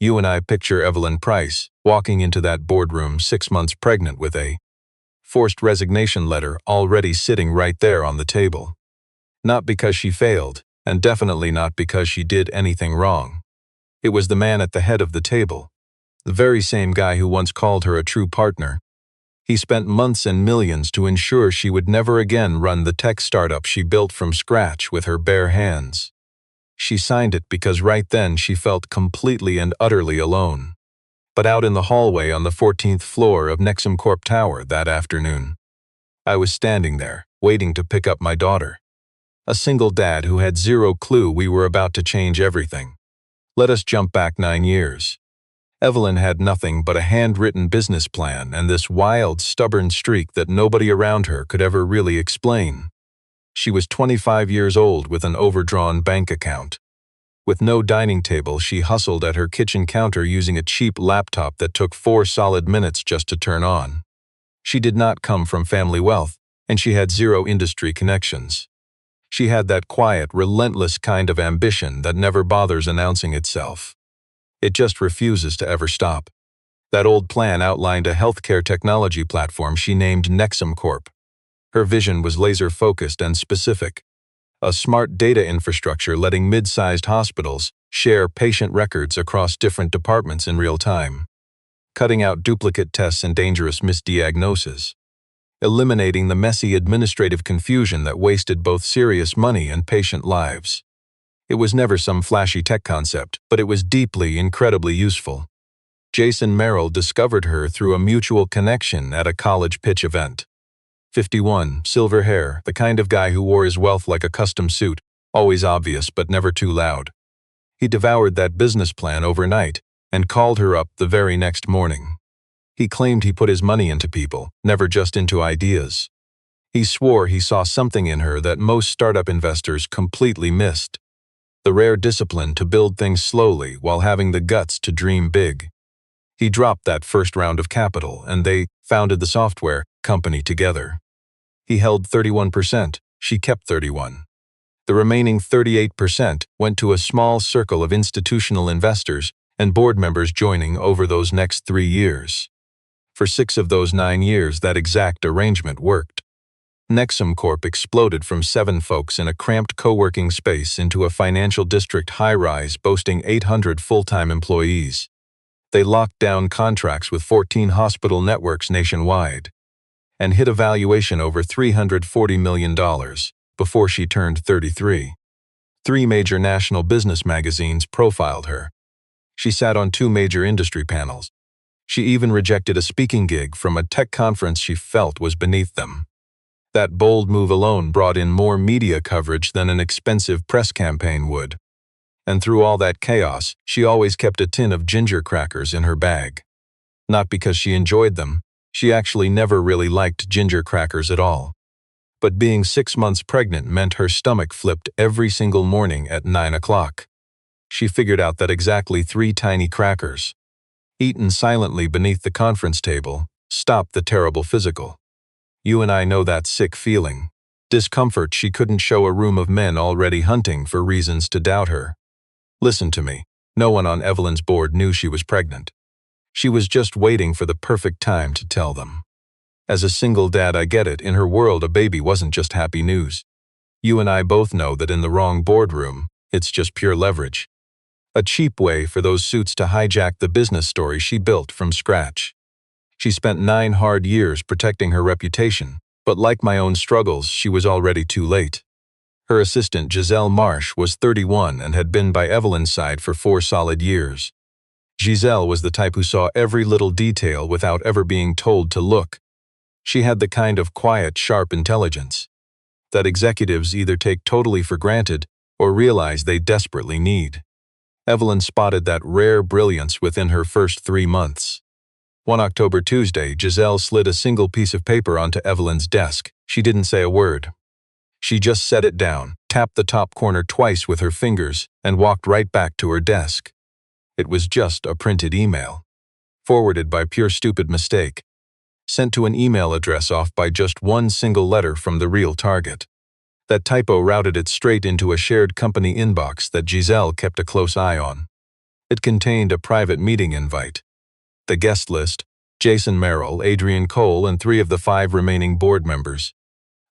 You and I picture Evelyn Price walking into that boardroom 6 months pregnant with a forced resignation letter already sitting right there on the table. Not because she failed, and definitely not because she did anything wrong. It was the man at the head of the table, the very same guy who once called her a true partner. He spent months and millions to ensure she would never again run the tech startup she built from scratch with her bare hands. She signed it because right then she felt completely and utterly alone. But out in the hallway on the 14th floor of Nexum Corp Tower that afternoon, I was standing there, waiting to pick up my daughter. A single dad who had zero clue we were about to change everything. Let us jump back 9 years. Evelyn had nothing but a handwritten business plan and this wild, stubborn streak that nobody around her could ever really explain. She was 25 years old with an overdrawn bank account. With no dining table, she hustled at her kitchen counter using a cheap laptop that took 4 solid minutes just to turn on. She did not come from family wealth, and she had zero industry connections. She had that quiet, relentless kind of ambition that never bothers announcing itself. It just refuses to ever stop. That old plan outlined a healthcare technology platform she named Nexum Corp. Her vision was laser-focused and specific. A smart data infrastructure letting mid-sized hospitals share patient records across different departments in real time, cutting out duplicate tests and dangerous misdiagnoses, eliminating the messy administrative confusion that wasted both serious money and patient lives. It was never some flashy tech concept, but it was deeply, incredibly useful. Jason Merrill discovered her through a mutual connection at a college pitch event. 51, silver hair, the kind of guy who wore his wealth like a custom suit, always obvious but never too loud. He devoured that business plan overnight and called her up the very next morning. He claimed he put his money into people, never just into ideas. He swore he saw something in her that most startup investors completely missed. The rare discipline to build things slowly while having the guts to dream big. He dropped that first round of capital and they founded the software company together. He held 31%, she kept 31%. The remaining 38% went to a small circle of institutional investors and board members joining over those next 3 years. For 6 of those 9 years, that exact arrangement worked. Nexum Corp exploded from 7 folks in a cramped co-working space into a financial district high-rise boasting 800 full-time employees. They locked down contracts with 14 hospital networks nationwide and hit a valuation over $340 million before she turned 33. 3 major national business magazines profiled her. She sat on 2 major industry panels. She even rejected a speaking gig from a tech conference she felt was beneath them. That bold move alone brought in more media coverage than an expensive press campaign would. And through all that chaos, she always kept a tin of ginger crackers in her bag. Not because she enjoyed them. She actually never really liked ginger crackers at all. But being 6 months pregnant meant her stomach flipped every single morning at 9 o'clock. She figured out that exactly 3 tiny crackers, eaten silently beneath the conference table, stopped the terrible physical. You and I know that sick feeling. Discomfort she couldn't show a room of men already hunting for reasons to doubt her. Listen to me. No one on Evelyn's board knew she was pregnant. She was just waiting for the perfect time to tell them. As a single dad, I get it. In her world, a baby wasn't just happy news. You and I both know that in the wrong boardroom, it's just pure leverage. A cheap way for those suits to hijack the business story she built from scratch. She spent 9 hard years protecting her reputation, but like my own struggles, she was already too late. Her assistant, Giselle Marsh, was 31 and had been by Evelyn's side for 4 solid years. Giselle was the type who saw every little detail without ever being told to look. She had the kind of quiet, sharp intelligence that executives either take totally for granted or realize they desperately need. Evelyn spotted that rare brilliance within her first 3 months. One October Tuesday, Giselle slid a single piece of paper onto Evelyn's desk. She didn't say a word. She just set it down, tapped the top corner twice with her fingers, and walked right back to her desk. It was just a printed email, forwarded by pure stupid mistake, sent to an email address off by just 1 single letter from the real target. That typo routed it straight into a shared company inbox that Giselle kept a close eye on. It contained a private meeting invite. The guest list: Jason Merrill, Adrian Cole, and 3 of the 5 remaining board members.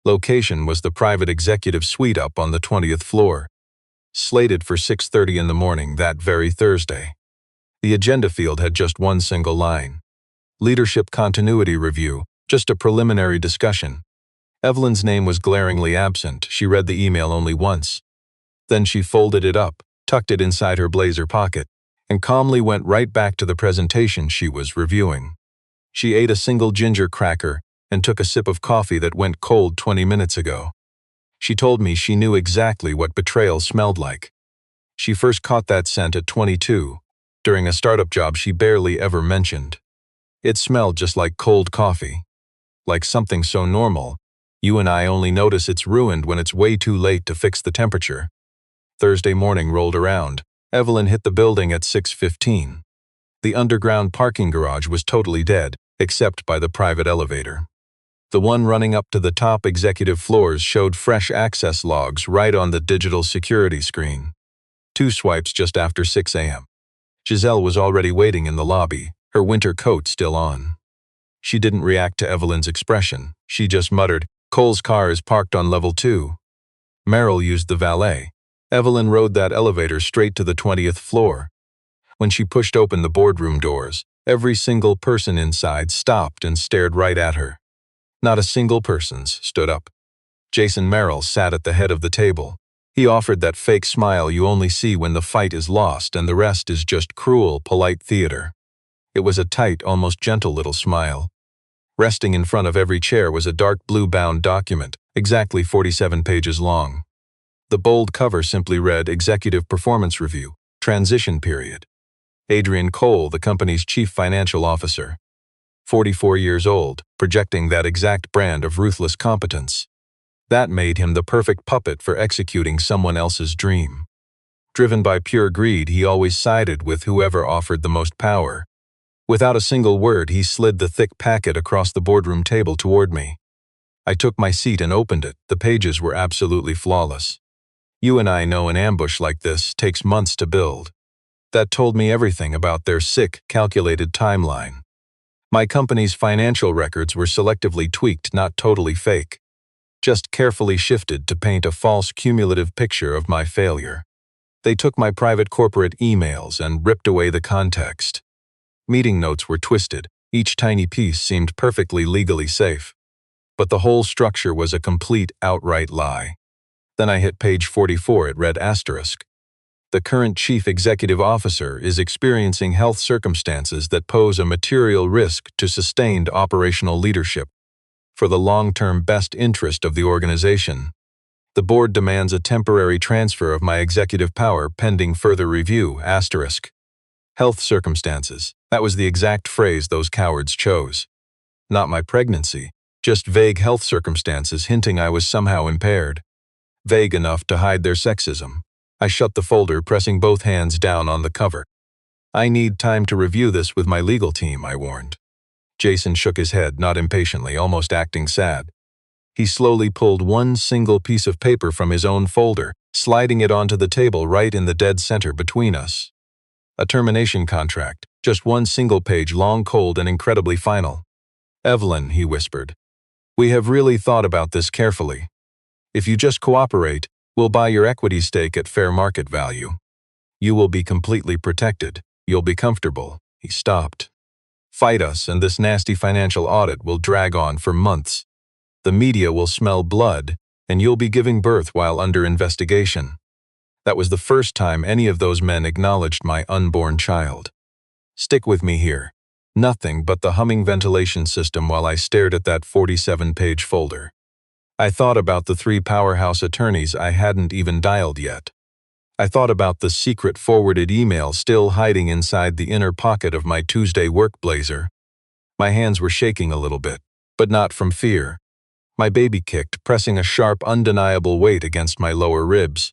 Location was the private executive suite up on the 20th floor. Slated for 6:30 in the morning that very Thursday. The agenda field had just one single line. Leadership Continuity Review, just a preliminary discussion. Evelyn's name was glaringly absent. She read the email only once. Then she folded it up, tucked it inside her blazer pocket, and calmly went right back to the presentation she was reviewing. She ate a single ginger cracker and took a sip of coffee that went cold 20 minutes ago. She told me she knew exactly what betrayal smelled like. She first caught that scent at 22, during a startup job she barely ever mentioned. It smelled just like cold coffee. Like something so normal, you and I only notice it's ruined when it's way too late to fix the temperature. Thursday morning rolled around. Evelyn hit the building at 6:15. The underground parking garage was totally dead, except by the private elevator. The one running up to the top executive floors showed fresh access logs right on the digital security screen. 2 swipes just after 6 a.m. Giselle was already waiting in the lobby, her winter coat still on. She didn't react to Evelyn's expression. She just muttered, "Cole's car is parked on level 2. Merrill used the valet. Evelyn rode that elevator straight to the 20th floor. When she pushed open the boardroom doors, every single person inside stopped and stared right at her. Not a single person stood up. Jason Merrill sat at the head of the table. He offered that fake smile you only see when the fight is lost and the rest is just cruel, polite theater. It was a tight, almost gentle little smile. Resting in front of every chair was a dark blue-bound document, exactly 47 pages long. The bold cover simply read Executive Performance Review, Transition Period. Adrian Cole, the company's chief financial officer. 44 years old, projecting that exact brand of ruthless competence. That made him the perfect puppet for executing someone else's dream. Driven by pure greed, he always sided with whoever offered the most power. Without a single word, he slid the thick packet across the boardroom table toward me. I took my seat and opened it. The pages were absolutely flawless. You and I know an ambush like this takes months to build. That told me everything about their sick, calculated timeline. My company's financial records were selectively tweaked, not totally fake. Just carefully shifted to paint a false cumulative picture of my failure. They took my private corporate emails and ripped away the context. Meeting notes were twisted. Each tiny piece seemed perfectly legally safe. But the whole structure was a complete, outright lie. Then I hit page 44. It read asterisk. The current chief executive officer is experiencing health circumstances that pose a material risk to sustained operational leadership. For the long-term best interest of the organization, the board demands a temporary transfer of my executive power pending further review, asterisk. Health circumstances. That was the exact phrase those cowards chose. Not my pregnancy, just vague health circumstances hinting I was somehow impaired. Vague enough to hide their sexism. I shut the folder, pressing both hands down on the cover. I need time to review this with my legal team, I warned. Jason shook his head, not impatiently, almost acting sad. He slowly pulled one single piece of paper from his own folder, sliding it onto the table right in the dead center between us. A termination contract, just one single page long, cold, and incredibly final. Evelyn, he whispered, we have really thought about this carefully. If you just cooperate, we'll buy your equity stake at fair market value. You will be completely protected. You'll be comfortable. He stopped. Fight us, and this nasty financial audit will drag on for months. The media will smell blood, and you'll be giving birth while under investigation. That was the first time any of those men acknowledged my unborn child. Stick with me here. Nothing but the humming ventilation system while I stared at that 47-page folder. I thought about the 3 powerhouse attorneys I hadn't even dialed yet. I thought about the secret forwarded email still hiding inside the inner pocket of my Tuesday work blazer. My hands were shaking a little bit, but not from fear. My baby kicked, pressing a sharp, undeniable weight against my lower ribs.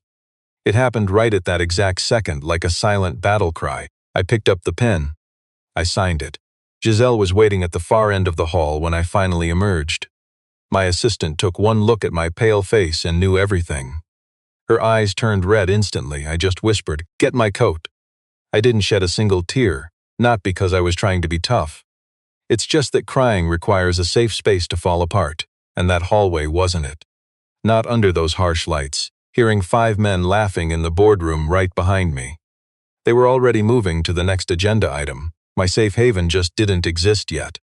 It happened right at that exact second, like a silent battle cry. I picked up the pen. I signed it. Giselle was waiting at the far end of the hall when I finally emerged. My assistant took one look at my pale face and knew everything. Her eyes turned red instantly. I just whispered, "Get my coat." I didn't shed a single tear, not because I was trying to be tough. It's just that crying requires a safe space to fall apart, and that hallway wasn't it. Not under those harsh lights, hearing 5 men laughing in the boardroom right behind me. They were already moving to the next agenda item. My safe haven just didn't exist yet.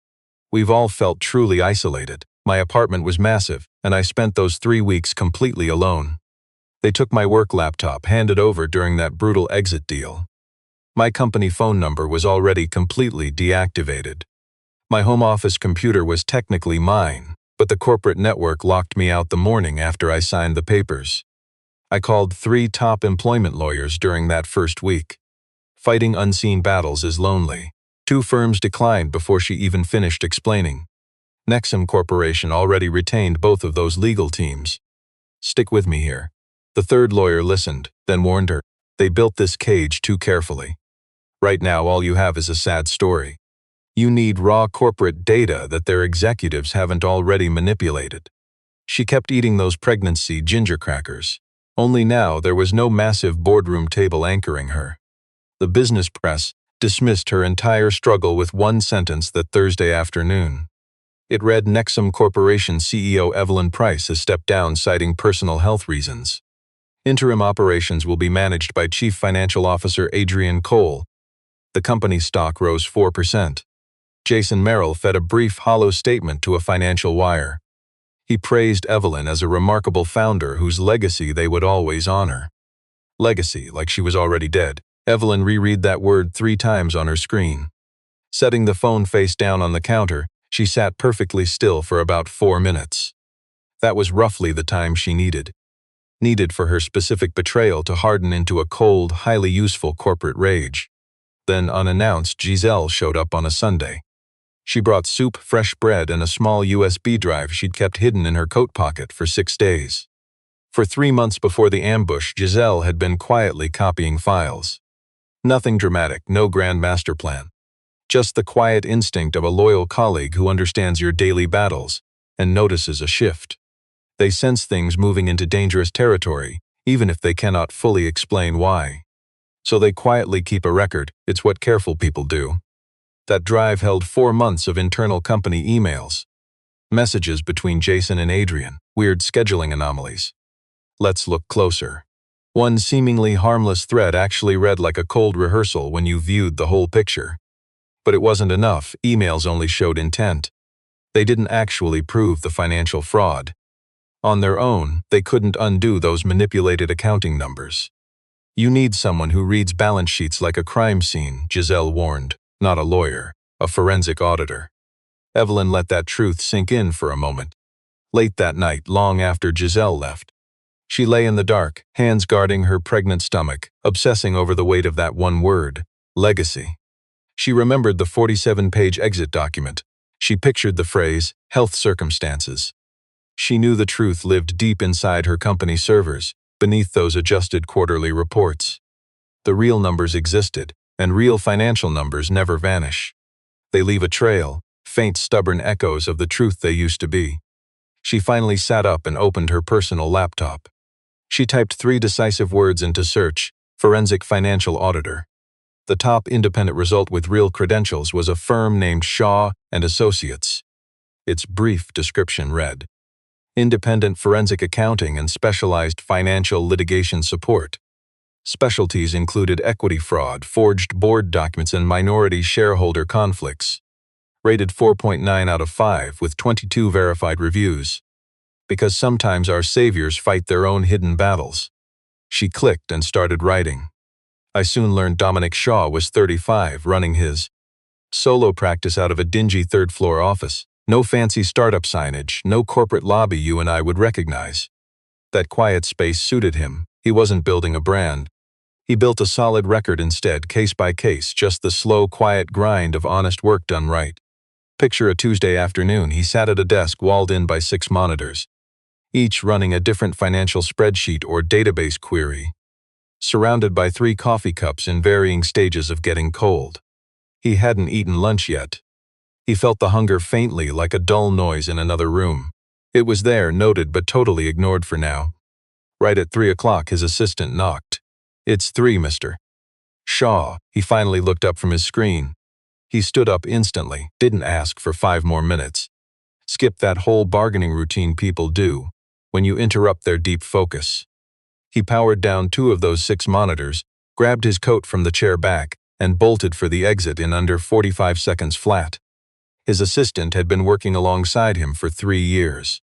We've all felt truly isolated. My apartment was massive, and I spent those 3 weeks completely alone. They took my work laptop, handed over during that brutal exit deal. My company phone number was already completely deactivated. My home office computer was technically mine, but the corporate network locked me out the morning after I signed the papers. I called 3 top employment lawyers during that first week. Fighting unseen battles is lonely. 2 firms declined before she even finished explaining. Nexum Corporation already retained both of those legal teams. Stick with me here. The 3rd lawyer listened, then warned her. They built this cage too carefully. Right now all you have is a sad story. You need raw corporate data that their executives haven't already manipulated. She kept eating those pregnancy ginger crackers. Only now there was no massive boardroom table anchoring her. The business press dismissed her entire struggle with one sentence that Thursday afternoon. It read Nexum Corporation CEO Evelyn Price has stepped down citing personal health reasons. Interim operations will be managed by Chief Financial Officer Adrian Cole. The company's stock rose 4%. Jason Merrill fed a brief, hollow statement to a financial wire. He praised Evelyn as a remarkable founder whose legacy they would always honor. Legacy, like she was already dead. Evelyn reread that word 3 times on her screen. Setting the phone face down on the counter, she sat perfectly still for about 4 minutes. That was roughly the time she needed for her specific betrayal to harden into a cold, highly useful corporate rage. Then, unannounced, Giselle showed up on a Sunday. She brought soup, fresh bread, and a small USB drive she'd kept hidden in her coat pocket for 6 days. For 3 months before the ambush, Giselle had been quietly copying files. Nothing dramatic, no grand master plan. Just the quiet instinct of a loyal colleague who understands your daily battles and notices a shift. They sense things moving into dangerous territory, even if they cannot fully explain why. So they quietly keep a record. It's what careful people do. That drive held 4 months of internal company emails. Messages between Jason and Adrian, weird scheduling anomalies. Let's look closer. One seemingly harmless thread actually read like a cold rehearsal when you viewed the whole picture. But it wasn't enough. Emails only showed intent. They didn't actually prove the financial fraud. On their own, they couldn't undo those manipulated accounting numbers. You need someone who reads balance sheets like a crime scene, Giselle warned, not a lawyer, a forensic auditor. Evelyn let that truth sink in for a moment. Late that night, long after Giselle left, she lay in the dark, hands guarding her pregnant stomach, obsessing over the weight of that one word, legacy. She remembered the 47-page exit document. She pictured the phrase, health circumstances. She knew the truth lived deep inside her company servers, beneath those adjusted quarterly reports. The real numbers existed, and real financial numbers never vanish. They leave a trail, faint, stubborn echoes of the truth they used to be. She finally sat up and opened her personal laptop. She typed 3 decisive words into search, forensic financial auditor. The top independent result with real credentials was a firm named Shaw and Associates. Its brief description read, independent forensic accounting and specialized financial litigation support. Specialties included equity fraud, forged board documents, and minority shareholder conflicts. Rated 4.9 out of 5 with 22 verified reviews. Because sometimes our saviors fight their own hidden battles. She clicked and started writing. I soon learned Dominic Shaw was 35, running his solo practice out of a dingy 3rd-floor office. No fancy startup signage, no corporate lobby you and I would recognize. That quiet space suited him. He wasn't building a brand. He built a solid record instead, case by case, just the slow, quiet grind of honest work done right. Picture a Tuesday afternoon. He sat at a desk walled in by 6 monitors, each running a different financial spreadsheet or database query, surrounded by 3 coffee cups in varying stages of getting cold. He hadn't eaten lunch yet. He felt the hunger faintly, like a dull noise in another room. It was there, noted but totally ignored for now. Right at 3 o'clock, his assistant knocked. "It's 3, mister." Shaw. He finally looked up from his screen. He stood up instantly, didn't ask for 5 more minutes. Skipped that whole bargaining routine people do when you interrupt their deep focus. He powered down 2 of those 6 monitors, grabbed his coat from the chair back, and bolted for the exit in under 45 seconds flat. His assistant had been working alongside him for 3 years.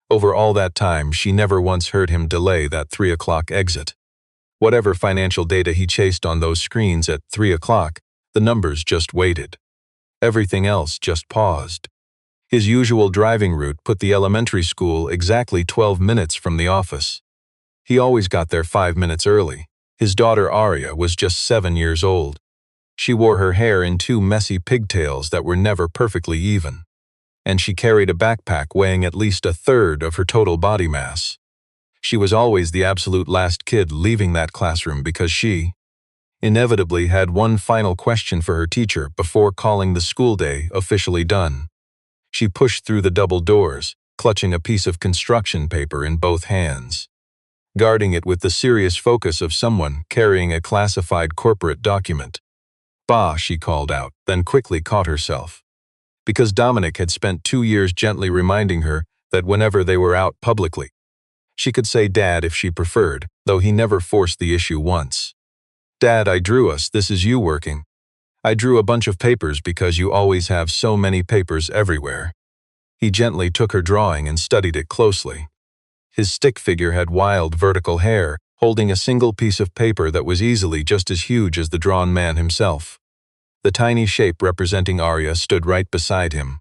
Over all that time, she never once heard him delay that 3 o'clock exit. Whatever financial data he chased on those screens at 3 o'clock, the numbers just waited. Everything else just paused. His usual driving route put the elementary school exactly 12 minutes from the office. He always got there 5 minutes early. His daughter Aria was just 7 years old. She wore her hair in 2 messy pigtails that were never perfectly even. And she carried a backpack weighing at least 1/3 of her total body mass. She was always the absolute last kid leaving that classroom because she, inevitably, had one final question for her teacher before calling the school day officially done. She pushed through the double doors, clutching a piece of construction paper in both hands, guarding it with the serious focus of someone carrying a classified corporate document. "Bah," she called out, then quickly caught herself. Because Dominic had spent 2 years gently reminding her that whenever they were out publicly, she could say Dad if she preferred, though he never forced the issue once. "Dad, I drew us, this is you working. I drew a bunch of papers because you always have so many papers everywhere." He gently took her drawing and studied it closely. His stick figure had wild vertical hair, holding a single piece of paper that was easily just as huge as the drawn man himself. The tiny shape representing Arya stood right beside him,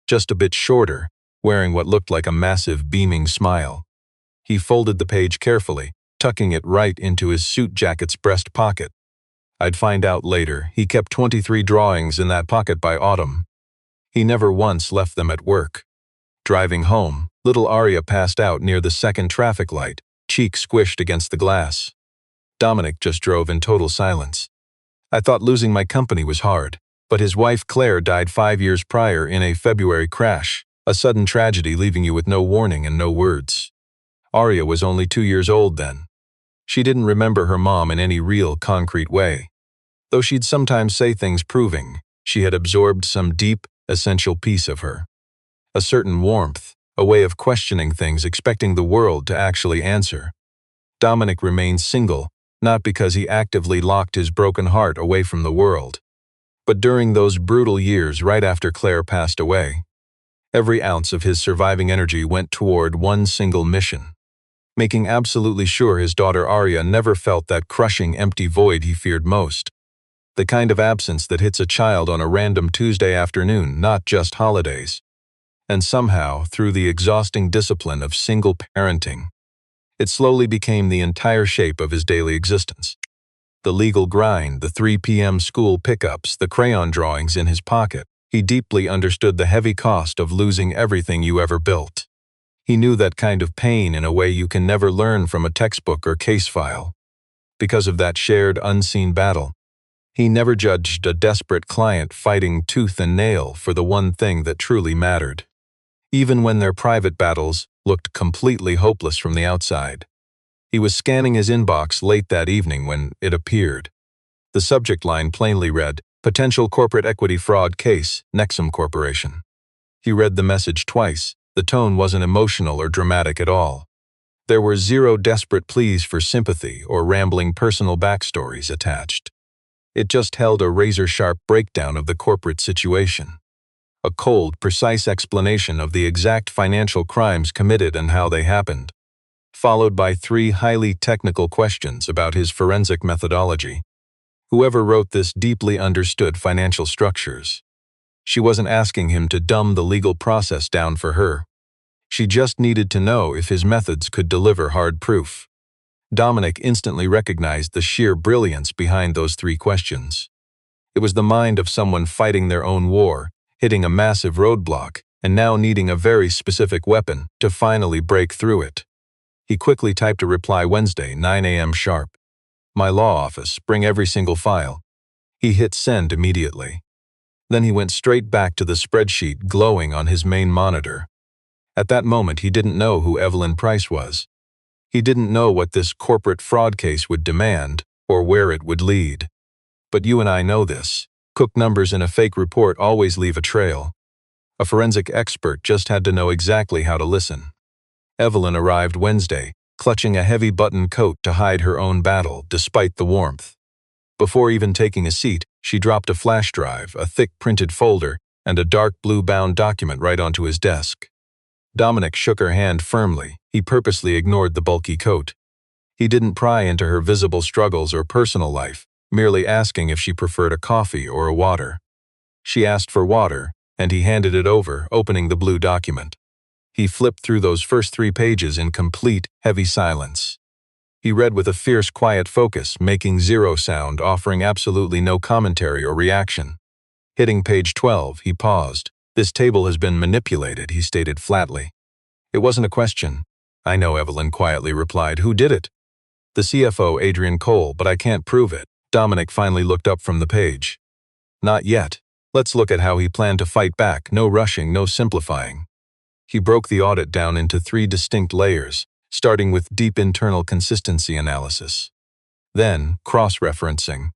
just a bit shorter, wearing what looked like a massive beaming smile. He folded the page carefully, tucking it right into his suit jacket's breast pocket. I'd find out later, he kept 23 drawings in that pocket by autumn. He never once left them at work. Driving home, little Arya passed out near the second traffic light, cheek squished against the glass. Dominic just drove in total silence. I thought losing my company was hard, but his wife Claire died 5 years prior in a February crash, a sudden tragedy leaving you with no warning and no words. Arya was only 2 years old then. She didn't remember her mom in any real concrete way. Though she'd sometimes say things proving she had absorbed some deep, essential piece of her. A certain warmth, a way of questioning things, expecting the world to actually answer. Dominic remained single, not because he actively locked his broken heart away from the world, but during those brutal years right after Claire passed away. Every ounce of his surviving energy went toward one single mission, making absolutely sure his daughter Arya never felt that crushing empty void he feared most. The kind of absence that hits a child on a random Tuesday afternoon, not just holidays. And somehow, through the exhausting discipline of single parenting, it slowly became the entire shape of his daily existence. The legal grind, the 3 p.m. school pickups, the crayon drawings in his pocket. He deeply understood the heavy cost of losing everything you ever built. He knew that kind of pain in a way you can never learn from a textbook or case file. Because of that shared unseen battle, he never judged a desperate client fighting tooth and nail for the one thing that truly mattered, even when their private battles looked completely hopeless from the outside. He was scanning his inbox late that evening when it appeared. The subject line plainly read, "Potential Corporate Equity Fraud Case, Nexum Corporation." He read the message twice. The tone wasn't emotional or dramatic at all. There were 0 desperate pleas for sympathy or rambling personal backstories attached. It just held a razor-sharp breakdown of the corporate situation. A cold, precise explanation of the exact financial crimes committed and how they happened, followed by 3 highly technical questions about his forensic methodology. Whoever wrote this deeply understood financial structures. She wasn't asking him to dumb the legal process down for her. She just needed to know if his methods could deliver hard proof. Dominic instantly recognized the sheer brilliance behind those 3 questions. It was the mind of someone fighting their own war, hitting a massive roadblock, and now needing a very specific weapon to finally break through it. He quickly typed a reply: Wednesday, 9 a.m. sharp. My law office, bring every single file. He hit send immediately. Then he went straight back to the spreadsheet glowing on his main monitor. At that moment, he didn't know who Evelyn Price was. He didn't know what this corporate fraud case would demand or where it would lead. But you and I know this. Cook numbers in a fake report always leave a trail. A forensic expert just had to know exactly how to listen. Evelyn arrived Wednesday, clutching a heavy button coat to hide her own battle despite the warmth. Before even taking a seat, she dropped a flash drive, a thick printed folder, and a dark blue-bound document right onto his desk. Dominic shook her hand firmly. He purposely ignored the bulky coat. He didn't pry into her visible struggles or personal life, merely asking if she preferred a coffee or a water. She asked for water, and he handed it over, opening the blue document. He flipped through those first 3 pages in complete, heavy silence. He read with a fierce, quiet focus, making zero sound, offering absolutely no commentary or reaction. Hitting page 12, he paused. "This table has been manipulated," he stated flatly. It wasn't a question. "I know," Evelyn quietly replied. "Who did it?" "The CFO, Adrian Cole, but I can't prove it." Dominic finally looked up from the page. "Not yet. Let's look at how he planned to fight back. No rushing, no simplifying." He broke the audit down into 3 distinct layers, starting with deep internal consistency analysis. Then, cross-referencing.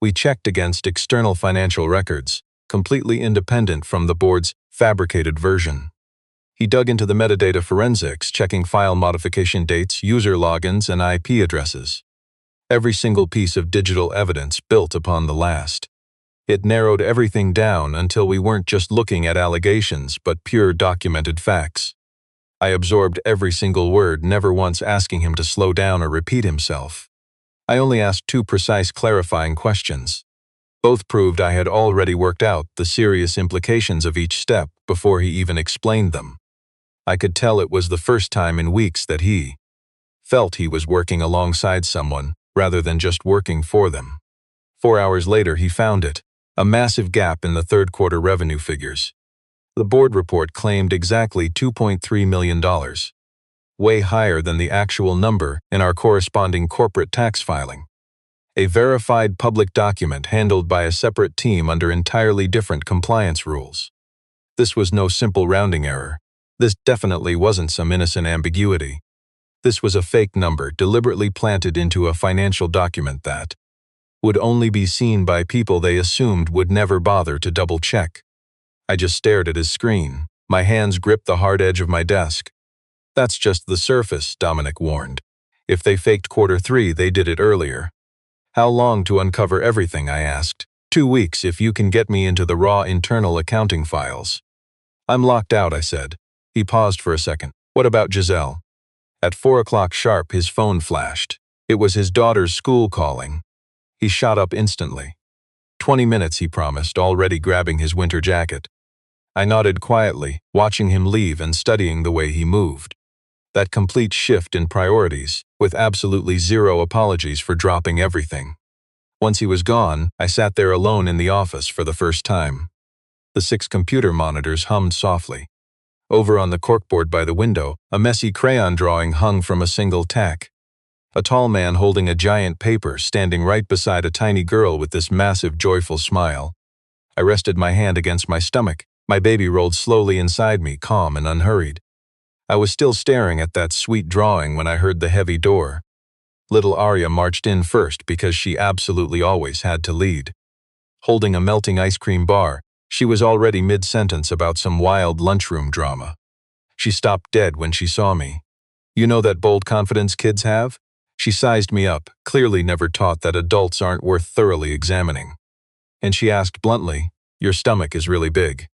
We checked against external financial records, completely independent from the board's fabricated version. He dug into the metadata forensics, checking file modification dates, user logins, and IP addresses. Every single piece of digital evidence built upon the last. It narrowed everything down until we weren't just looking at allegations, but pure documented facts. I absorbed every single word, never once asking him to slow down or repeat himself. I only asked 2 precise clarifying questions. Both proved I had already worked out the serious implications of each step before he even explained them. I could tell it was the first time in weeks that he felt he was working alongside someone, rather than just working for them. 4 hours later, he found it. A massive gap in the third quarter revenue figures. The board report claimed exactly $2.3 million, way higher than the actual number in our corresponding corporate tax filing. A verified public document handled by a separate team under entirely different compliance rules. This was no simple rounding error. This definitely wasn't some innocent ambiguity. This was a fake number deliberately planted into a financial document that would only be seen by people they assumed would never bother to double-check. I just stared at his screen. My hands gripped the hard edge of my desk. "That's just the surface," Dominic warned. "If they faked Q3, they did it earlier." "How long to uncover everything?" I asked. 2 weeks if you can get me into the raw internal accounting files." "I'm locked out," I said. He paused for a second. "What about Giselle?" At 4 o'clock sharp, his phone flashed. It was his daughter's school calling. He shot up instantly. 20 minutes, he promised, already grabbing his winter jacket. I nodded quietly, watching him leave and studying the way he moved. That complete shift in priorities, with absolutely zero apologies for dropping everything. Once he was gone, I sat there alone in the office for the first time. The 6 computer monitors hummed softly. Over on the corkboard by the window, a messy crayon drawing hung from a single tack. A tall man holding a giant paper standing right beside a tiny girl with this massive, joyful smile. I rested my hand against my stomach. My baby rolled slowly inside me, calm and unhurried. I was still staring at that sweet drawing when I heard the heavy door. Little Arya marched in first because she absolutely always had to lead. Holding a melting ice cream bar, she was already mid-sentence about some wild lunchroom drama. She stopped dead when she saw me. "You know that bold confidence kids have?" She sized me up, clearly never taught that adults aren't worth thoroughly examining. And she asked bluntly, "Your stomach is really big.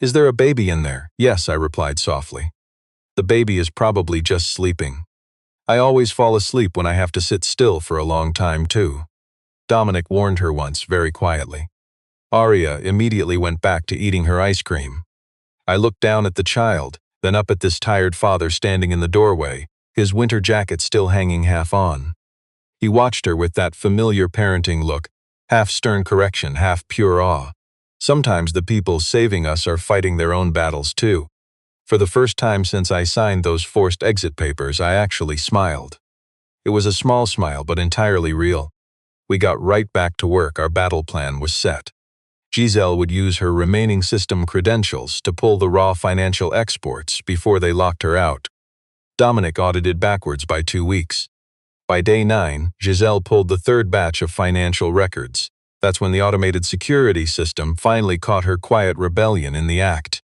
Is there a baby in there?" "Yes," I replied softly. "The baby is probably just sleeping. I always fall asleep when I have to sit still for a long time, too." Dominic warned her once, very quietly. Arya immediately went back to eating her ice cream. I looked down at the child, then up at this tired father standing in the doorway, his winter jacket still hanging half on. He watched her with that familiar parenting look, half stern correction, half pure awe. Sometimes the people saving us are fighting their own battles too. For the first time since I signed those forced exit papers, I actually smiled. It was a small smile, but entirely real. We got right back to work. Our battle plan was set. Giselle would use her remaining system credentials to pull the raw financial exports before they locked her out. Dominic audited backwards by 2 weeks. By day 9, Giselle pulled the 3rd batch of financial records. That's when the automated security system finally caught her quiet rebellion in the act.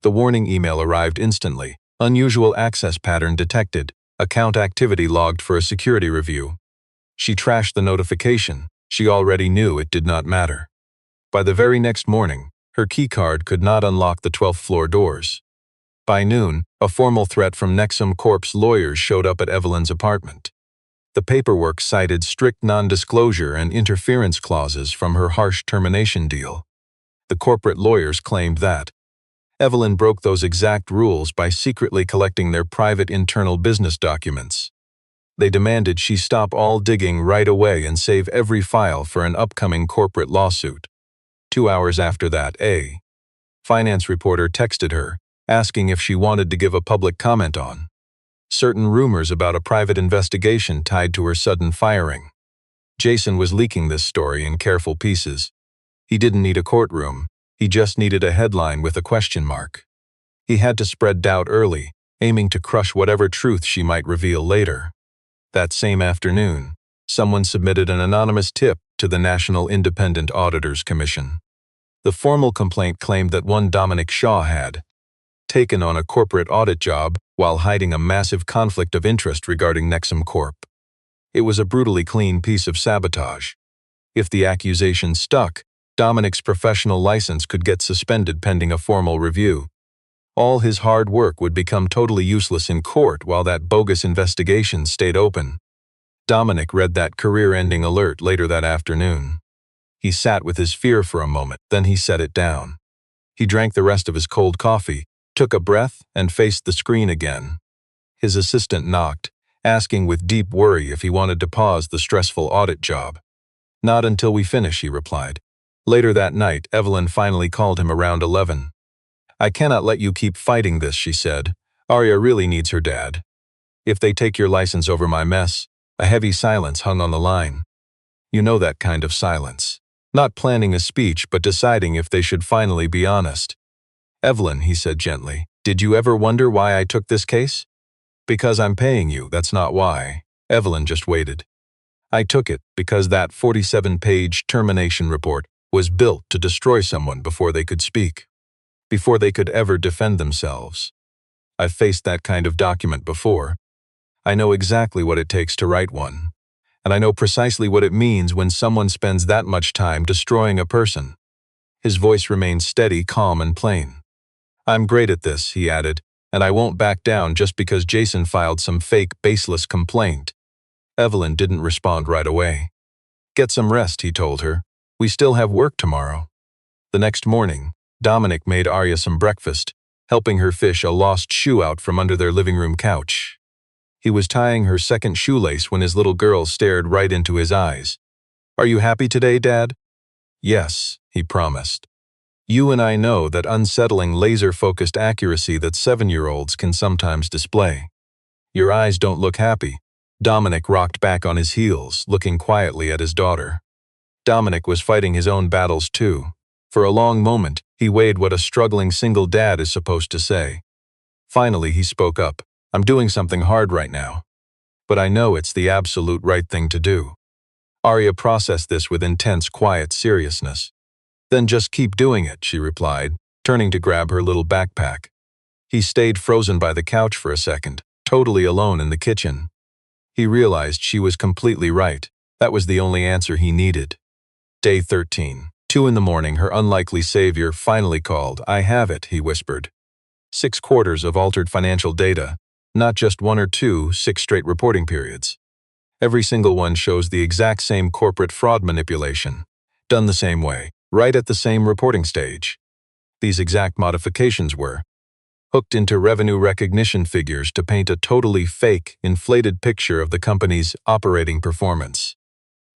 The warning email arrived instantly. Unusual access pattern detected. Account activity logged for a security review. She trashed the notification. She already knew it did not matter. By the very next morning, her keycard could not unlock the 12th floor doors. By noon, a formal threat from Nexum Corp's lawyers showed up at Evelyn's apartment. The paperwork cited strict non-disclosure and interference clauses from her harsh termination deal. The corporate lawyers claimed that Evelyn broke those exact rules by secretly collecting their private internal business documents. They demanded she stop all digging right away and save every file for an upcoming corporate lawsuit. 2 hours after that, a finance reporter texted her, asking if she wanted to give a public comment on certain rumors about a private investigation tied to her sudden firing. Jason was leaking this story in careful pieces. He didn't need a courtroom, he just needed a headline with a question mark. He had to spread doubt early, aiming to crush whatever truth she might reveal later. That same afternoon, someone submitted an anonymous tip to the National Independent Auditors Commission. The formal complaint claimed that one Dominic Shaw had taken on a corporate audit job while hiding a massive conflict of interest regarding Nexum Corp. It was a brutally clean piece of sabotage. If the accusation stuck, Dominic's professional license could get suspended pending a formal review. All his hard work would become totally useless in court while that bogus investigation stayed open. Dominic read that career-ending alert later that afternoon. He sat with his fear for a moment, then he set it down. He drank the rest of his cold coffee, took a breath, and faced the screen again. His assistant knocked, asking with deep worry if he wanted to pause the stressful audit job. "Not until we finish," he replied. Later that night, Evelyn finally called him around 11. "I cannot let you keep fighting this," she said. "Arya really needs her dad. If they take your license over my mess." A heavy silence hung on the line. You know that kind of silence. Not planning a speech, but deciding if they should finally be honest. "Evelyn," he said gently, "did you ever wonder why I took this case?" "Because I'm paying you, that's not why." Evelyn just waited. "I took it because that 47-page termination report was built to destroy someone before they could speak, before they could ever defend themselves. I've faced that kind of document before. I know exactly what it takes to write one. And I know precisely what it means when someone spends that much time destroying a person." His voice remained steady, calm, and plain. "I'm great at this," he added, "and I won't back down just because Jason filed some fake, baseless complaint." Evelyn didn't respond right away. "Get some rest," he told her. "We still have work tomorrow." The next morning, Dominic made Arya some breakfast, helping her fish a lost shoe out from under their living room couch. He was tying her second shoelace when his little girl stared right into his eyes. "Are you happy today, Dad?" "Yes," he promised. "You and I know that unsettling laser-focused accuracy that 7-year-olds can sometimes display." "Your eyes don't look happy." Dominic rocked back on his heels, looking quietly at his daughter. Dominic was fighting his own battles too. For a long moment, he weighed what a struggling single dad is supposed to say. Finally, he spoke up. "I'm doing something hard right now, but I know it's the absolute right thing to do." Arya processed this with intense, quiet seriousness. "Then just keep doing it," she replied, turning to grab her little backpack. He stayed frozen by the couch for a second, totally alone in the kitchen. He realized she was completely right. That was the only answer he needed. Day 13. 2 in the morning, her unlikely savior finally called. "I have it," he whispered. 6 quarters of altered financial data. Not just 1 or 2, 6 straight reporting periods. Every single one shows the exact same corporate fraud manipulation, done the same way, right at the same reporting stage. These exact modifications were hooked into revenue recognition figures to paint a totally fake, inflated picture of the company's operating performance.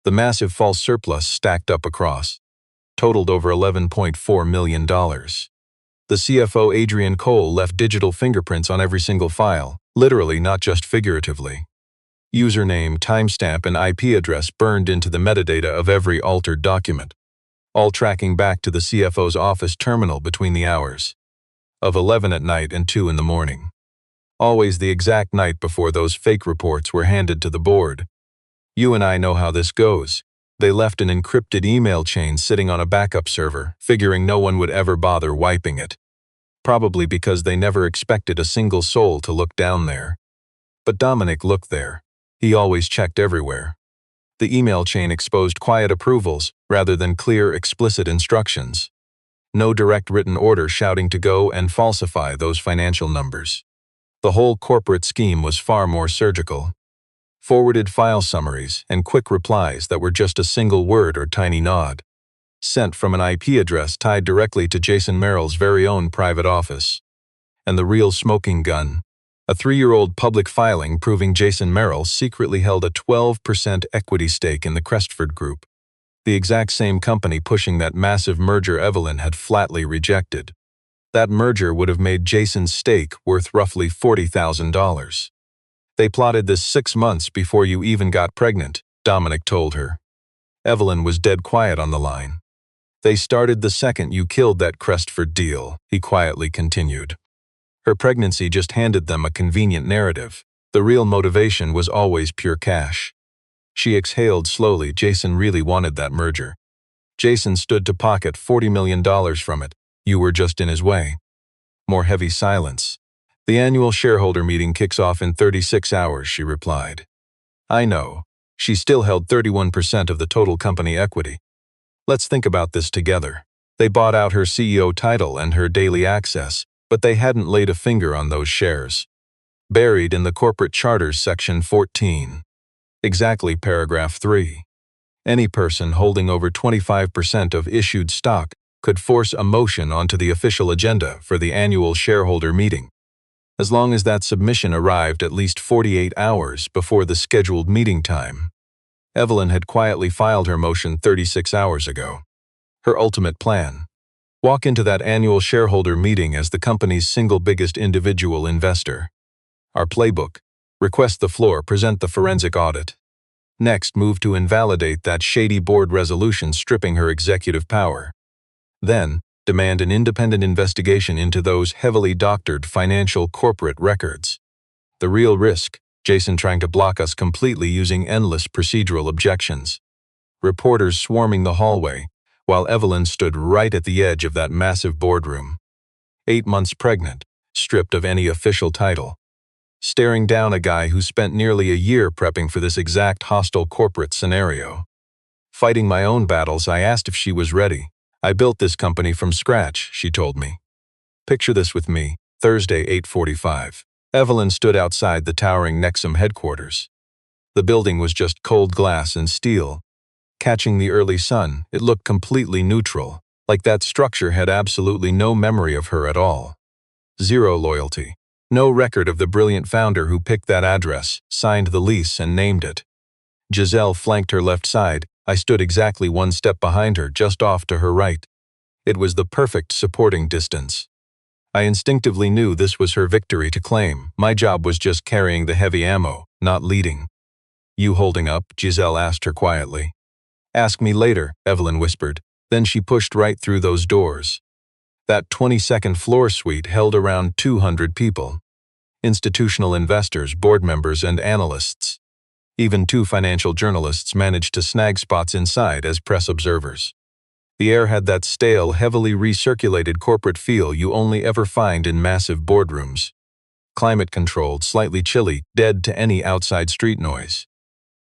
The massive false surplus stacked up across totaled over $11.4 million. The CFO Adrian Cole left digital fingerprints on every single file, literally, not just figuratively. Username, timestamp, and IP address burned into the metadata of every altered document, all tracking back to the CFO's office terminal between the hours of 11 at night and 2 in the morning. Always the exact night before those fake reports were handed to the board. You and I know how this goes. They left an encrypted email chain sitting on a backup server, figuring no one would ever bother wiping it. Probably because they never expected a single soul to look down there. But Dominic looked there. He always checked everywhere. The email chain exposed quiet approvals rather than clear, explicit instructions. No direct written order shouting to go and falsify those financial numbers. The whole corporate scheme was far more surgical. Forwarded file summaries and quick replies that were just a single word or tiny nod. Sent from an IP address tied directly to Jason Merrill's very own private office. And the real smoking gun. A 3-year-old public filing proving Jason Merrill secretly held a 12% equity stake in the Crestford Group. The exact same company pushing that massive merger Evelyn had flatly rejected. That merger would have made Jason's stake worth roughly $40,000. They plotted this 6 months before you even got pregnant, Dominic told her. Evelyn was dead quiet on the line. They started the second you killed that Crestford deal, he quietly continued. Her pregnancy just handed them a convenient narrative. The real motivation was always pure cash. She exhaled slowly. Jason really wanted that merger. Jason stood to pocket $40 million from it. You were just in his way. More heavy silence. The annual shareholder meeting kicks off in 36 hours, she replied. I know. She still held 31% of the total company equity. Let's think about this together. They bought out her CEO title and her daily access, but they hadn't laid a finger on those shares. Buried in the corporate charters section 14. Exactly paragraph 3. Any person holding over 25% of issued stock could force a motion onto the official agenda for the annual shareholder meeting, as long as that submission arrived at least 48 hours before the scheduled meeting time. Evelyn had quietly filed her motion 36 hours ago. Her ultimate plan: walk into that annual shareholder meeting as the company's single biggest individual investor. Our playbook: request the floor, present the forensic audit. Next, move to invalidate that shady board resolution stripping her executive power. Then, demand an independent investigation into those heavily doctored financial corporate records. The real risk: Jason trying to block us completely using endless procedural objections. Reporters swarming the hallway, while Evelyn stood right at the edge of that massive boardroom. 8 months pregnant, stripped of any official title. Staring down a guy who spent nearly a year prepping for this exact hostile corporate scenario. Fighting my own battles, I asked if she was ready. I built this company from scratch, she told me. Picture this with me, Thursday, 8:45. Evelyn stood outside the towering Nexum headquarters. The building was just cold glass and steel. Catching the early sun, it looked completely neutral, like that structure had absolutely no memory of her at all. Zero loyalty. No record of the brilliant founder who picked that address, signed the lease, and named it. Giselle flanked her left side. I stood exactly 1 step behind her, just off to her right. It was the perfect supporting distance. I instinctively knew this was her victory to claim. My job was just carrying the heavy ammo, not leading. You holding up? Giselle asked her quietly. Ask me later, Evelyn whispered. Then she pushed right through those doors. That 22nd floor suite held around 200 people. Institutional investors, board members, and analysts. Even 2 financial journalists managed to snag spots inside as press observers. The air had that stale, heavily recirculated corporate feel you only ever find in massive boardrooms. Climate-controlled, slightly chilly, dead to any outside street noise.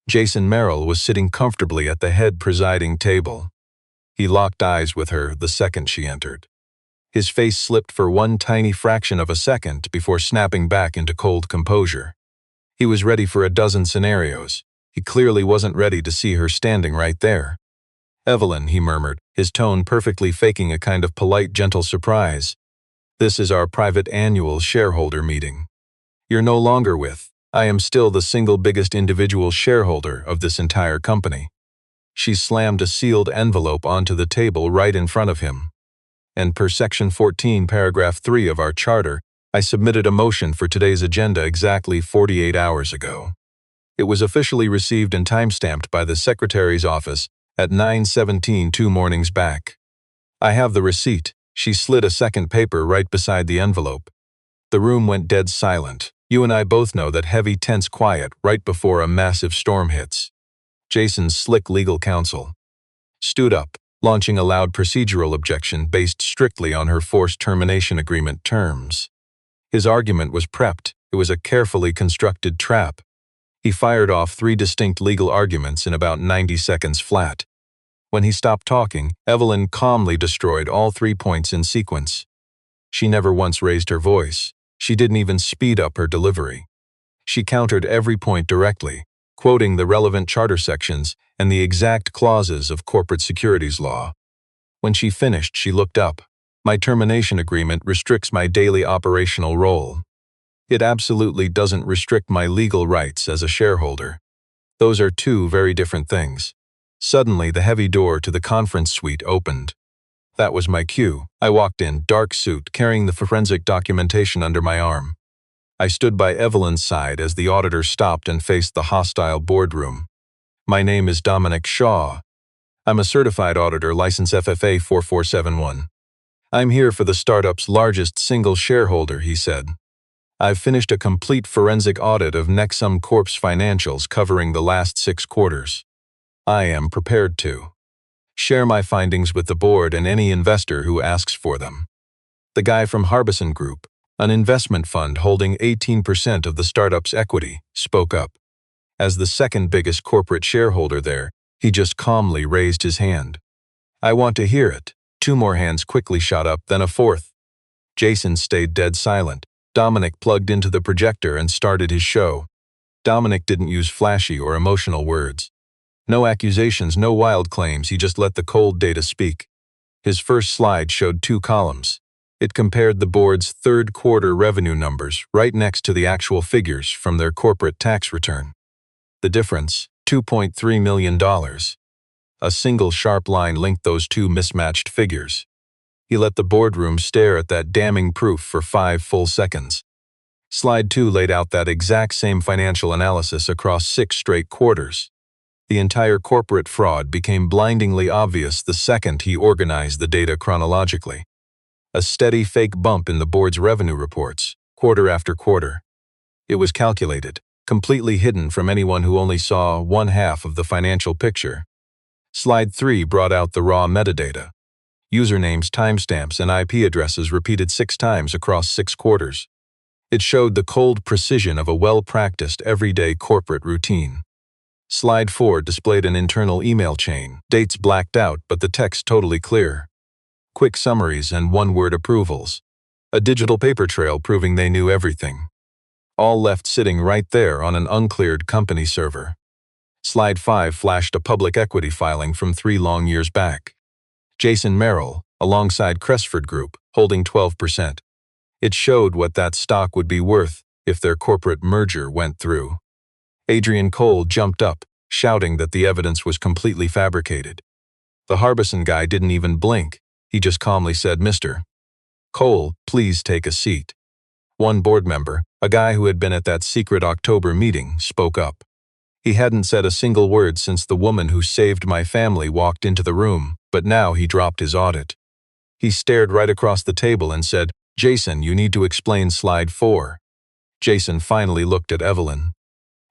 Jason Merrill was sitting comfortably at the head presiding table. He locked eyes with her the second she entered. His face slipped for one tiny fraction of a second before snapping back into cold composure. He was ready for a dozen scenarios. He clearly wasn't ready to see her standing right there. Evelyn, he murmured, his tone perfectly faking a kind of polite, gentle surprise. This is our private annual shareholder meeting. You're no longer with. I am still the single biggest individual shareholder of this entire company. She slammed a sealed envelope onto the table right in front of him. And per section 14, paragraph 3 of our charter, I submitted a motion for today's agenda exactly 48 hours ago. It was officially received and timestamped by the Secretary's office at 9:17 2 mornings back. I have the receipt. She slid a second paper right beside the envelope. The room went dead silent. You and I both know that heavy, tense quiet right before a massive storm hits. Jason's slick legal counsel, stood up, launching a loud procedural objection based strictly on her forced termination agreement terms. His argument was prepped. It was a carefully constructed trap. He fired off 3 distinct legal arguments in about 90 seconds flat. When he stopped talking, Evelyn calmly destroyed all 3 points in sequence. She never once raised her voice. She didn't even speed up her delivery. She countered every point directly, quoting the relevant charter sections and the exact clauses of corporate securities law. When she finished, she looked up. My termination agreement restricts my daily operational role. It absolutely doesn't restrict my legal rights as a shareholder. Those are 2 very different things. Suddenly, the heavy door to the conference suite opened. That was my cue. I walked in, dark suit, carrying the forensic documentation under my arm. I stood by Evelyn's side as the auditor stopped and faced the hostile boardroom. My name is Dominic Shaw. I'm a certified auditor, license FFA 4471. I'm here for the startup's largest single shareholder, he said. I've finished a complete forensic audit of Nexum Corp's financials covering the last 6 quarters. I am prepared to share my findings with the board and any investor who asks for them. The guy from Harbison Group, an investment fund holding 18% of the startup's equity, spoke up. As the second biggest corporate shareholder there, he just calmly raised his hand. I want to hear it. 2 more hands quickly shot up, then a 4th. Jason stayed dead silent. Dominic plugged into the projector and started his show. Dominic didn't use flashy or emotional words. No accusations, no wild claims, he just let the cold data speak. His first slide showed 2 columns. It compared the board's 3rd quarter revenue numbers right next to the actual figures from their corporate tax return. The difference, $2.3 million. A single sharp line linked those 2 mismatched figures. He let the boardroom stare at that damning proof for 5 full seconds. Slide 2 laid out that exact same financial analysis across 6 straight quarters. The entire corporate fraud became blindingly obvious the second he organized the data chronologically. A steady fake bump in the board's revenue reports, quarter after quarter. It was calculated, completely hidden from anyone who only saw 1/2 of the financial picture. Slide 3 brought out the raw metadata. Usernames, timestamps, and IP addresses repeated 6 times across 6 quarters. It showed the cold precision of a well-practiced, everyday corporate routine. Slide 4 displayed an internal email chain, dates blacked out but the text totally clear. Quick summaries and 1-word approvals. A digital paper trail proving they knew everything. All left sitting right there on an uncleared company server. Slide 5 flashed a public equity filing from 3 long years back. Jason Merrill, alongside Cresford Group, holding 12%. It showed what that stock would be worth if their corporate merger went through. Adrian Cole jumped up, shouting that the evidence was completely fabricated. The Harbison guy didn't even blink. He just calmly said, "Mr. Cole, please take a seat." One board member, a guy who had been at that secret October meeting, spoke up. He hadn't said a single word since the woman who saved my family walked into the room, but now he dropped his audit. He stared right across the table and said, "Jason, you need to explain slide 4. Jason finally looked at Evelyn.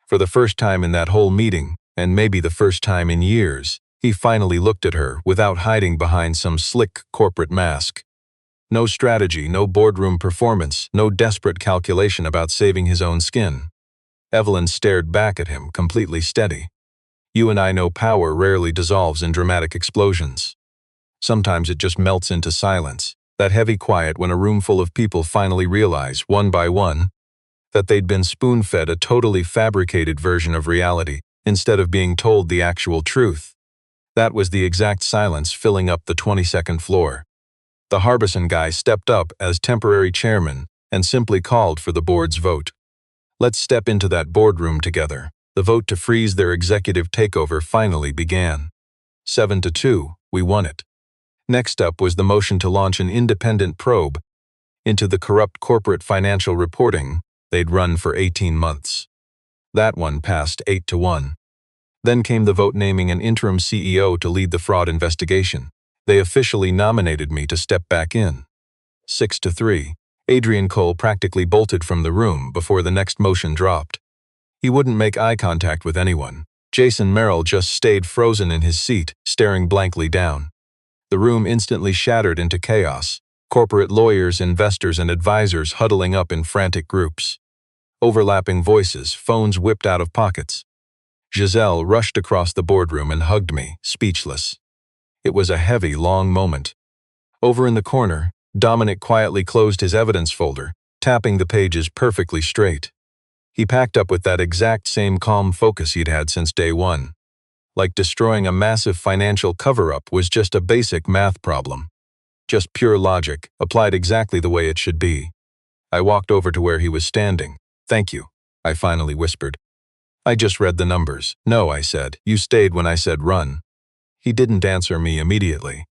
For the first time in that whole meeting, and maybe the first time in years, he finally looked at her without hiding behind some slick corporate mask. No strategy, no boardroom performance, no desperate calculation about saving his own skin. Evelyn stared back at him, completely steady. You and I know power rarely dissolves in dramatic explosions. Sometimes it just melts into silence, that heavy quiet when a room full of people finally realize, one by one, that they'd been spoon-fed a totally fabricated version of reality instead of being told the actual truth. That was the exact silence filling up the 22nd floor. The Harbison guy stepped up as temporary chairman and simply called for the board's vote. Let's step into that boardroom together. The vote to freeze their executive takeover finally began. 7-2, we won it. Next up was the motion to launch an independent probe into the corrupt corporate financial reporting they'd run for 18 months. That one passed 8-1. Then came the vote naming an interim CEO to lead the fraud investigation. They officially nominated me to step back in. 6-3. Adrian Cole practically bolted from the room before the next motion dropped. He wouldn't make eye contact with anyone, Jason Merrill just stayed frozen in his seat, staring blankly down. The room instantly shattered into chaos. Corporate lawyers, investors, and advisors huddling up in frantic groups. Overlapping voices, phones whipped out of pockets. Giselle rushed across the boardroom and hugged me, speechless. It was a heavy, long moment. Over in the corner, Dominic quietly closed his evidence folder, tapping the pages perfectly straight. He packed up with that exact same calm focus he'd had since day one. Like destroying a massive financial cover-up was just a basic math problem. Just pure logic, applied exactly the way it should be. I walked over to where he was standing. "Thank you," I finally whispered. "I just read the numbers." "No," I said. "You stayed when I said run." He didn't answer me immediately.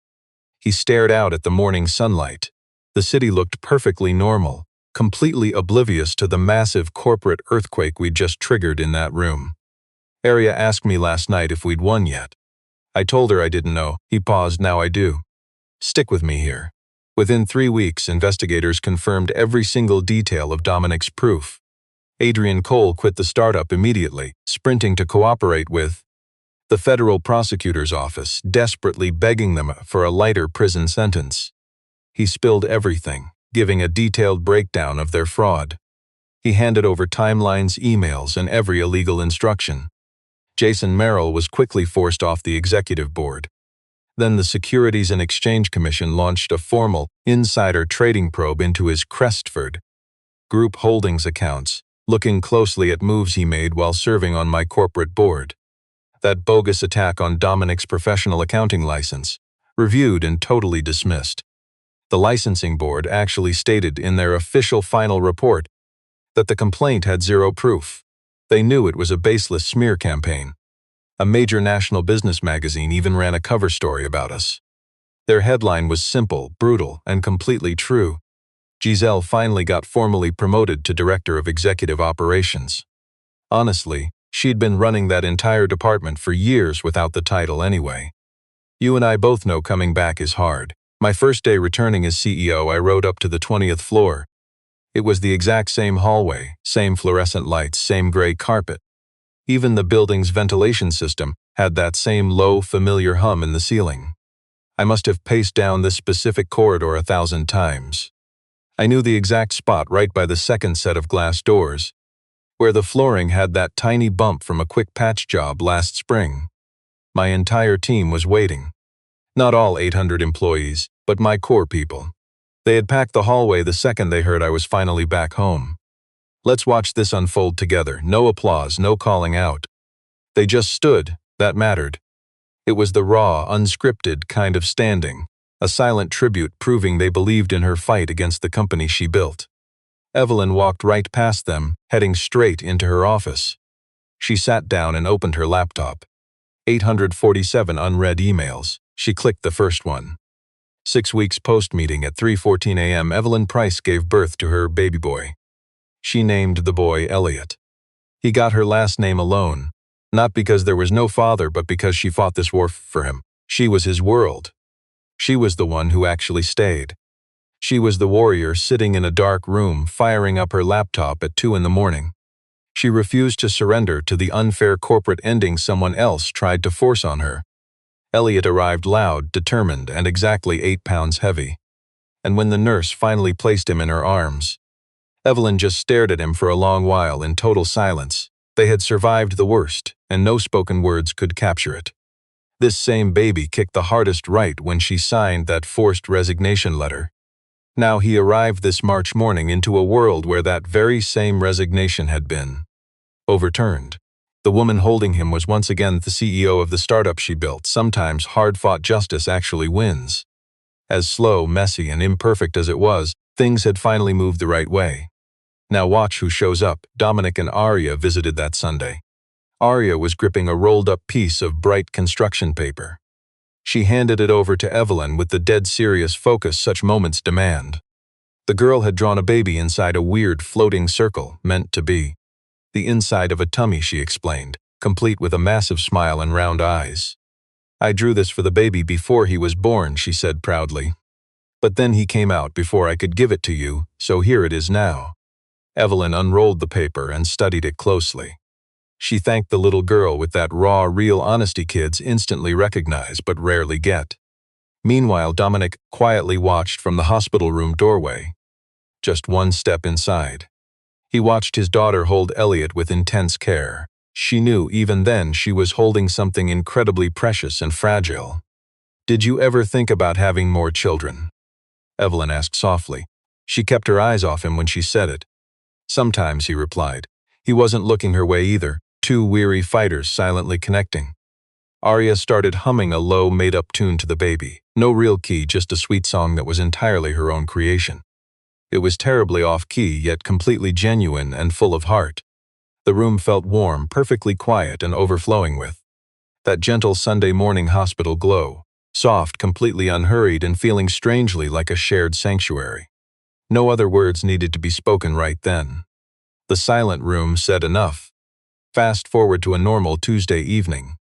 He stared out at the morning sunlight. The city looked perfectly normal, completely oblivious to the massive corporate earthquake we'd just triggered in that room. "Arya asked me last night if we'd won yet. I told her I didn't know." He paused. "Now I do. Stick with me here." Within 3 weeks, investigators confirmed every single detail of Dominic's proof. Adrian Cole quit the startup immediately, sprinting to cooperate with the federal prosecutor's office, desperately begging them for a lighter prison sentence. He spilled everything, giving a detailed breakdown of their fraud. He handed over timelines, emails, and every illegal instruction. Jason Merrill was quickly forced off the executive board. Then the Securities and Exchange Commission launched a formal, insider trading probe into his Crestford Group Holdings accounts, looking closely at moves he made while serving on my corporate board. That bogus attack on Dominic's professional accounting license, reviewed and totally dismissed. The licensing board actually stated in their official final report that the complaint had zero proof. They knew it was a baseless smear campaign. A major national business magazine even ran a cover story about us. Their headline was simple, brutal, and completely true. Giselle finally got formally promoted to Director of Executive Operations. Honestly, she'd been running that entire department for years without the title anyway. You and I both know coming back is hard. My first day returning as CEO, I rode up to the 20th floor. It was the exact same hallway, same fluorescent lights, same gray carpet. Even the building's ventilation system had that same low, familiar hum in the ceiling. I must have paced down this specific corridor 1,000 times. I knew the exact spot right by the second set of glass doors, where the flooring had that tiny bump from a quick patch job last spring. My entire team was waiting. Not all 800 employees, but my core people. They had packed the hallway the second they heard I was finally back home. Let's watch this unfold together. No applause, no calling out. They just stood. That mattered. It was the raw, unscripted kind of standing, a silent tribute proving they believed in her fight against the company she built. Evelyn walked right past them, heading straight into her office. She sat down and opened her laptop. 847 unread emails. She clicked the first one. 6 weeks post-meeting at 3:14 a.m., Evelyn Price gave birth to her baby boy. She named the boy Elliot. He got her last name alone, not because there was no father, but because she fought this war for him. She was his world. She was the one who actually stayed. She was the warrior sitting in a dark room, firing up her laptop at 2 in the morning. She refused to surrender to the unfair corporate ending someone else tried to force on her. Elliot arrived loud, determined, and exactly 8 pounds heavy. And when the nurse finally placed him in her arms, Evelyn just stared at him for a long while in total silence. They had survived the worst, and no spoken words could capture it. This same baby kicked the hardest right when she signed that forced resignation letter. Now he arrived this March morning into a world where that very same resignation had been overturned. The woman holding him was once again the CEO of the startup she built. Sometimes hard-fought justice actually wins. As slow, messy, and imperfect as it was, things had finally moved the right way. Now watch who shows up. Dominic and Arya visited that Sunday. Arya was gripping a rolled-up piece of bright construction paper. She handed it over to Evelyn with the dead serious focus such moments demand. The girl had drawn a baby inside a weird floating circle, meant to be the inside of a tummy, she explained, complete with a massive smile and round eyes. "I drew this for the baby before he was born," she said proudly. "But then he came out before I could give it to you, so here it is now." Evelyn unrolled the paper and studied it closely. She thanked the little girl with that raw, real honesty kids instantly recognize but rarely get. Meanwhile, Dominic quietly watched from the hospital room doorway. Just one step inside. He watched his daughter hold Elliot with intense care. She knew even then she was holding something incredibly precious and fragile. "Did you ever think about having more children?" Evelyn asked softly. She kept her eyes off him when she said it. "Sometimes," he replied. He wasn't looking her way either, two weary fighters silently connecting. Arya started humming a low, made-up tune to the baby. No real key, just a sweet song that was entirely her own creation. It was terribly off-key, yet completely genuine and full of heart. The room felt warm, perfectly quiet, and overflowing with that gentle Sunday morning hospital glow, soft, completely unhurried, and feeling strangely like a shared sanctuary. No other words needed to be spoken right then. The silent room said enough. Fast forward to a normal Tuesday evening.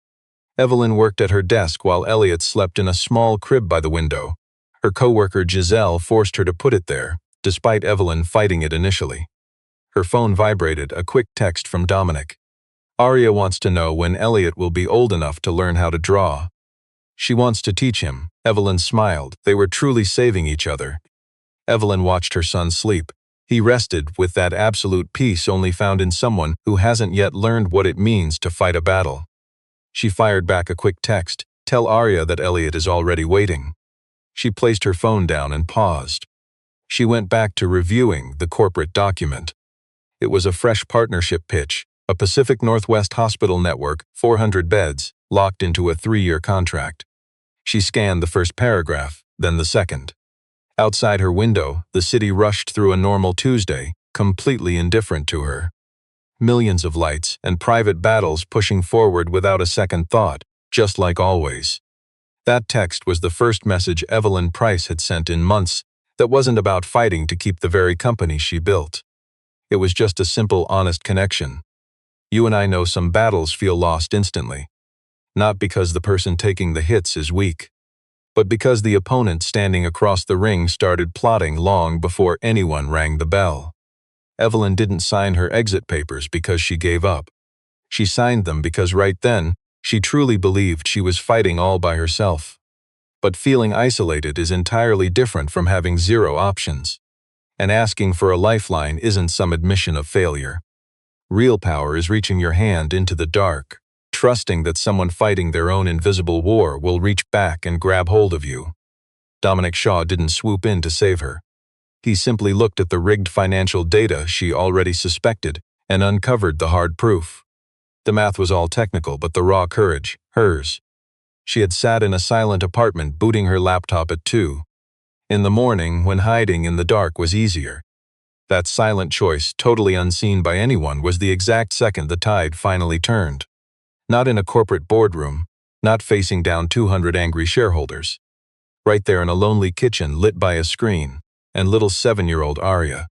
Evelyn worked at her desk while Elliot slept in a small crib by the window. Her coworker Giselle forced her to put it there, despite Evelyn fighting it initially. Her phone vibrated, a quick text from Dominic. "Arya wants to know when Elliot will be old enough to learn how to draw. She wants to teach him." Evelyn smiled. They were truly saving each other. Evelyn watched her son sleep. He rested with that absolute peace only found in someone who hasn't yet learned what it means to fight a battle. She fired back a quick text. "Tell Arya that Elliot is already waiting." She placed her phone down and paused. She went back to reviewing the corporate document. It was a fresh partnership pitch, a Pacific Northwest hospital network, 400 beds, locked into a 3-year contract. She scanned the first paragraph, then the second. Outside her window, the city rushed through a normal Tuesday, completely indifferent to her. Millions of lights and private battles pushing forward without a second thought, just like always. That text was the first message Evelyn Price had sent in months that wasn't about fighting to keep the very company she built. It was just a simple, honest connection. "You and I know some battles feel lost instantly. Not because the person taking the hits is weak, but because the opponent standing across the ring started plotting long before anyone rang the bell." Evelyn didn't sign her exit papers because she gave up. She signed them because right then, she truly believed she was fighting all by herself. But feeling isolated is entirely different from having zero options. And asking for a lifeline isn't some admission of failure. Real power is reaching your hand into the dark, trusting that someone fighting their own invisible war will reach back and grab hold of you. Dominic Shaw didn't swoop in to save her. He simply looked at the rigged financial data she already suspected and uncovered the hard proof. The math was all technical, but the raw courage, hers. She had sat in a silent apartment booting her laptop at 2 in the morning when hiding in the dark was easier. That silent choice, totally unseen by anyone, was the exact second the tide finally turned. Not in a corporate boardroom, not facing down 200 angry shareholders. Right there in a lonely kitchen lit by a screen, and little 7-year-old Arya,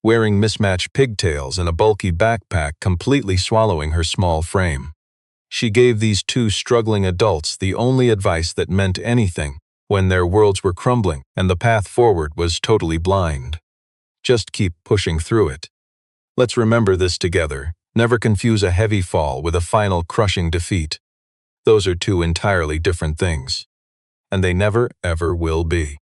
wearing mismatched pigtails and a bulky backpack completely swallowing her small frame. She gave these two struggling adults the only advice that meant anything when their worlds were crumbling and the path forward was totally blind. Just keep pushing through it. Let's remember this together. Never confuse a heavy fall with a final crushing defeat. Those are two entirely different things. And they never, ever will be.